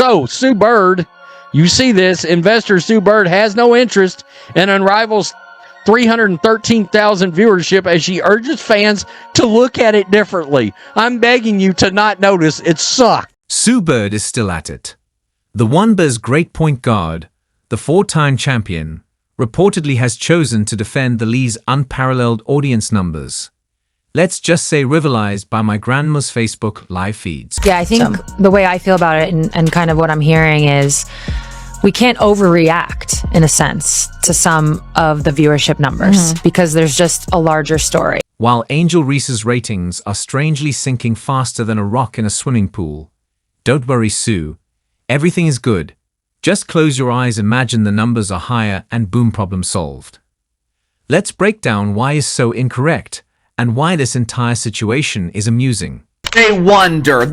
So, Sue Bird, you see this. Investor Sue Bird has no interest in Unrivaled's 313,000 viewership as she urges fans to look at it differently. I'm begging you to not notice. It sucked. Sue Bird is still at it. The Wanba's great point guard, the four-time champion, reportedly has chosen to defend the league's unparalleled audience numbers. Let's just say rivalized by my grandma's Facebook live feeds. Yeah, I think the way I feel about it and kind of what I'm hearing is we can't overreact, in a sense, to some of the viewership numbers because there's just a larger story. While Angel Reese's ratings are strangely sinking faster than a rock in a swimming pool, don't worry, Sue. Everything is good. Just close your eyes, imagine the numbers are higher, and boom, problem solved. Let's break down why is so incorrect and why this entire situation is amusing. They wonder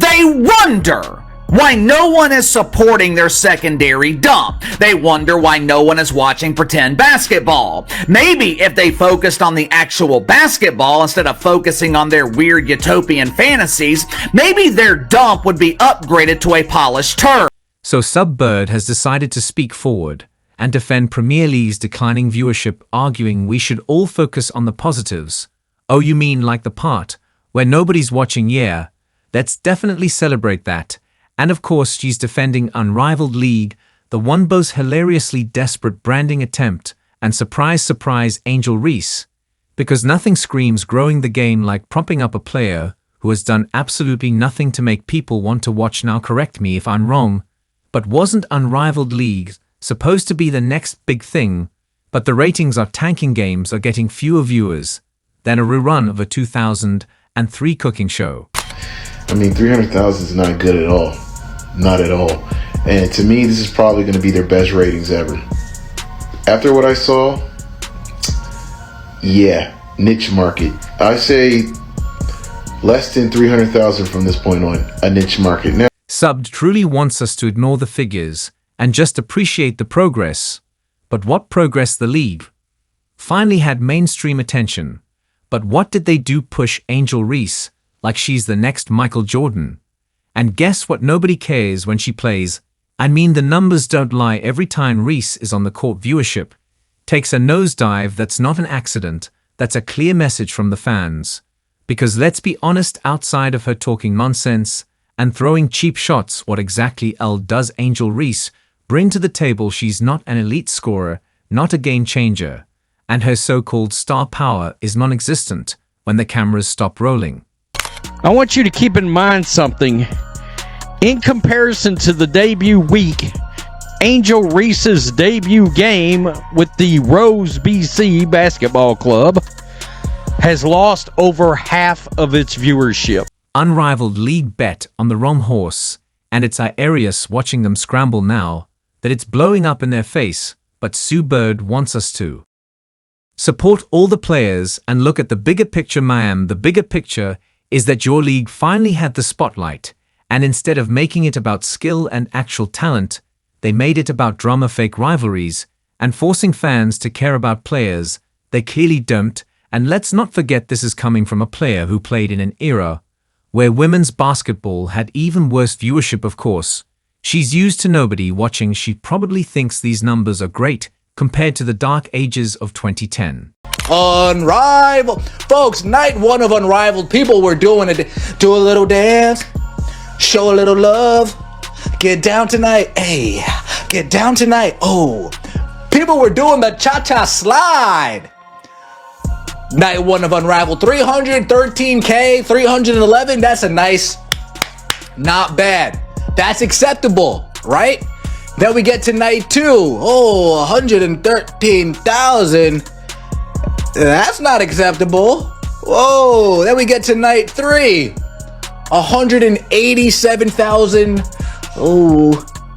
why no one is supporting their secondary dump. They wonder why no one is watching pretend basketball. Maybe if they focused on the actual basketball instead of focusing on their weird utopian fantasies, maybe their dump would be upgraded to a polished turd. So Sub Bird has decided to speak forward and defend Premier League's declining viewership, arguing we should all focus on the positives. Oh, you mean like the part where nobody's watching? Yeah, let's definitely celebrate that. And of course, she's defending Unrivaled League, the Wanba's hilariously desperate branding attempt, and surprise, surprise, Angel Reese. Because nothing screams growing the game like propping up a player who has done absolutely nothing to make people want to watch. Now correct me if I'm wrong, but wasn't Unrivaled League supposed to be the next big thing? But the ratings are tanking, games are getting fewer viewers than a rerun of a 2003 cooking show. I mean, 300,000 is not good at all. Not at all. And to me, this is probably going to be their best ratings ever. After what I saw, yeah, niche market. I say less than 300,000 from this point on, a niche market. Now, Subbed truly wants us to ignore the figures and just appreciate the progress. But what progress? The league finally had mainstream attention. But what did they do? Push Angel Reese like she's the next Michael Jordan. And guess what? Nobody cares when she plays. I mean, the numbers don't lie. Every time Reese is on the court, viewership takes a nosedive. That's not an accident. That's a clear message from the fans. Because let's be honest, outside of her talking nonsense and throwing cheap shots, what exactly does Angel Reese bring to the table? She's not an elite scorer, not a game changer, and her so-called star power is non-existent when the cameras stop rolling. I want you to keep in mind something. In comparison to the debut week, Angel Reese's debut game with the Rose BC Basketball Club has lost over half of its viewership. Unrivaled League bet on the wrong horse, and it's hilarious watching them scramble now that it's blowing up in their face, but Sue Bird wants us to support all the players and look at the bigger picture, ma'am. The bigger picture is that your league finally had the spotlight, and instead of making it about skill and actual talent, they made it about drama, fake rivalries, and forcing fans to care about players they clearly don't. And let's not forget, this is coming from a player who played in an era where women's basketball had even worse viewership. Of course, she's used to nobody watching. She probably thinks these numbers are great compared to the dark ages of 2010. Unrivaled. Folks, night one of Unrivaled, people were doing it. Do a little dance, show a little love, get down tonight. Hey, get down tonight. Oh, people were doing the cha-cha slide. Night one of Unrivaled, 313K, 311. That's a nice, not bad. That's acceptable, right? Then we get to night two. Oh, 113,000. That's not acceptable. Whoa. Then we get to night three. 187,000. Oh,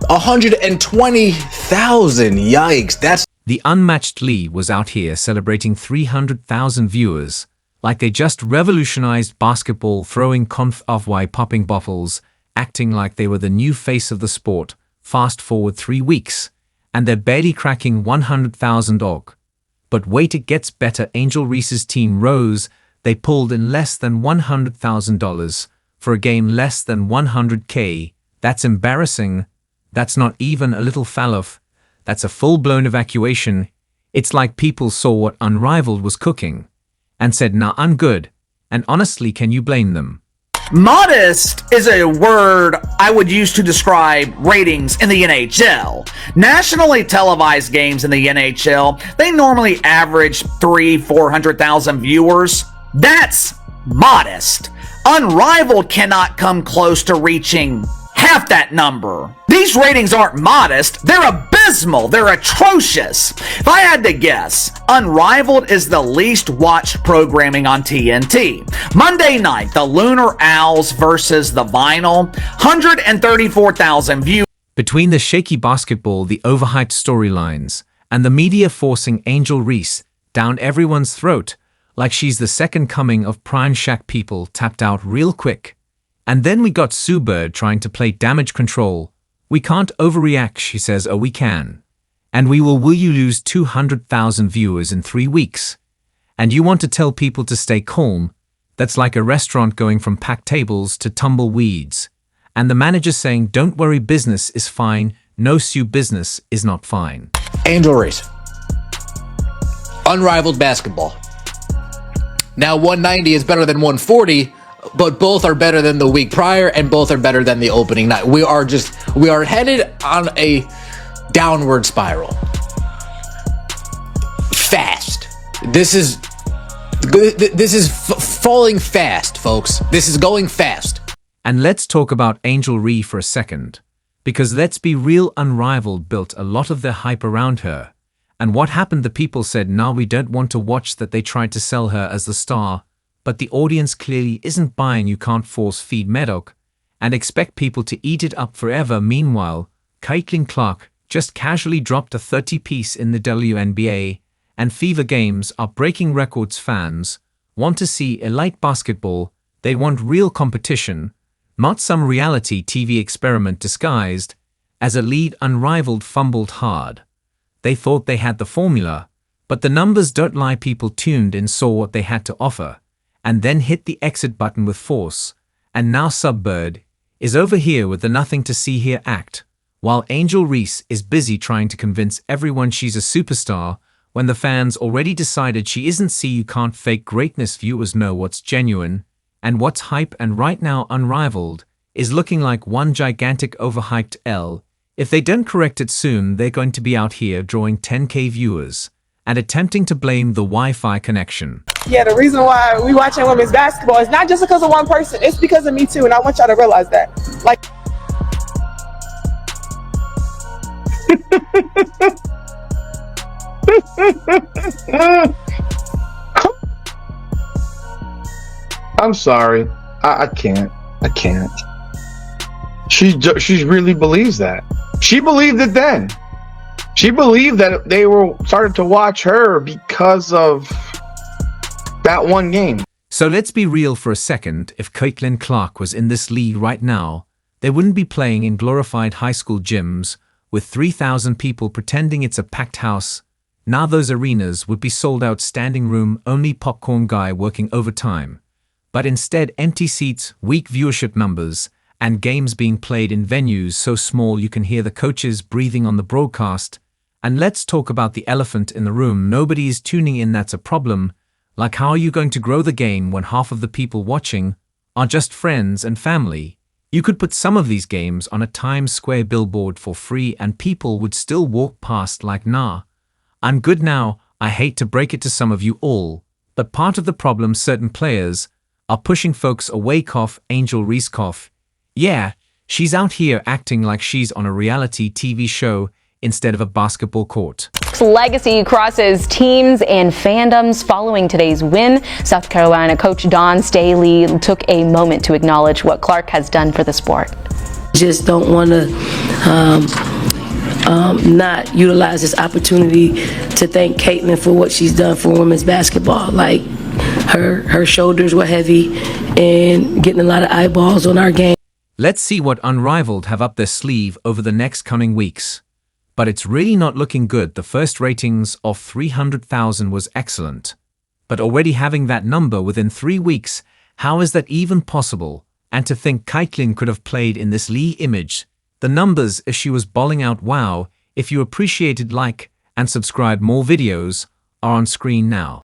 120,000. Yikes. That's The unmatched Lee was out here celebrating 300,000 viewers, like they just revolutionized basketball, throwing conf of why popping bottles, acting like they were the new face of the sport. Fast forward 3 weeks, and they're barely cracking 100,000 org. But wait, it gets better. Angel Reese's team rose. They pulled in less than $100,000 for a game less than 100K. That's embarrassing. That's not even a little falloff. That's a full-blown evacuation. It's like people saw what Unrivaled was cooking and said, nah, I'm good. And honestly, can you blame them? Modest is a word I would use to describe ratings in the NHL. Nationally televised games in the NHL, they normally average 400,000 viewers. That's modest. Unrivaled cannot come close to reaching half that number. These ratings aren't modest, they're abysmal, they're atrocious. If I had to guess, Unrivaled is the least watched programming on TNT. Monday night, the Lunar Owls versus the Vinyl, 134,000 views. Between the shaky basketball, the overhyped storylines, and the media forcing Angel Reese down everyone's throat like she's the second coming of Prime Shack, people tapped out real quick. And then we got Sue Bird trying to play damage control. We can't overreact, she says, oh we can. And will you lose 200,000 viewers in 3 weeks? And you want to tell people to stay calm? That's like a restaurant going from packed tables to tumbleweeds. And the manager saying, don't worry, business is fine. No, Sue, business is not fine. Angel Reese. Unrivaled basketball. Now 190 is better than 140, but both are better than the week prior and both are better than the opening night. We are headed on a downward spiral. Fast. This is falling fast, folks. This is going fast. And let's talk about Angel Reese for a second, because let's be real, Unrivaled built a lot of their hype around her. And what happened? The people said, nah, we don't want to watch that. They tried to sell her as the star, but the audience clearly isn't buying. You can't force feed Medoc and expect people to eat it up forever. Meanwhile, Caitlin Clark just casually dropped a 30-piece in the WNBA, and Fever Games are breaking records. Fans want to see elite basketball. They want real competition, not some reality TV experiment disguised as a lead. Unrivaled fumbled hard. They thought they had the formula, but the numbers don't lie. People tuned in, saw what they had to offer, and then hit the exit button with force. And now Subbird is over here with the nothing to see here act, while Angel Reese is busy trying to convince everyone she's a superstar when the fans already decided she isn't. See, you can't fake greatness. Viewers know what's genuine and what's hype, and right now Unrivaled is looking like one gigantic overhyped L. If they don't correct it soon, they're going to be out here drawing 10K viewers and attempting to blame the Wi-Fi connection. Yeah, the reason why we watching women's basketball is not just because of one person, it's because of me too, and I want y'all to realize that. Like, I'm sorry. I can't. She really believes that. She believed it then. She believed that they were started to watch her because of that one game. So let's be real for a second. If Caitlin Clark was in this league right now, they wouldn't be playing in glorified high school gyms with 3,000 people pretending it's a packed house. Now those arenas would be sold out, standing room only, popcorn guy working overtime. But instead, empty seats, weak viewership numbers, and games being played in venues so small you can hear the coaches breathing on the broadcast. And let's talk about the elephant in the room. Nobody is tuning in. That's a problem. Like, how are you going to grow the game when half of the people watching are just friends and family? You could put some of these games on a Times Square billboard for free and people would still walk past like, nah, I'm good now. I hate to break it to some of you all, but part of the problem, certain players are pushing folks away. Angel Reese. Yeah, she's out here acting like she's on a reality TV show instead of a basketball court. Legacy crosses teams and fandoms following today's win. South Carolina coach Dawn Staley took a moment to acknowledge what Clark has done for the sport. Just don't want to not utilize this opportunity to thank Caitlin for what she's done for women's basketball. Like, her shoulders were heavy and getting a lot of eyeballs on our game. Let's see what Unrivaled have up their sleeve over the next coming weeks. But it's really not looking good. The first ratings of 300,000 was excellent. But already having that number within 3 weeks, how is that even possible? And to think Caitlin could have played in this Lee image, The numbers if she was bawling out wow, if you appreciated, like and subscribe more videos, are on screen now.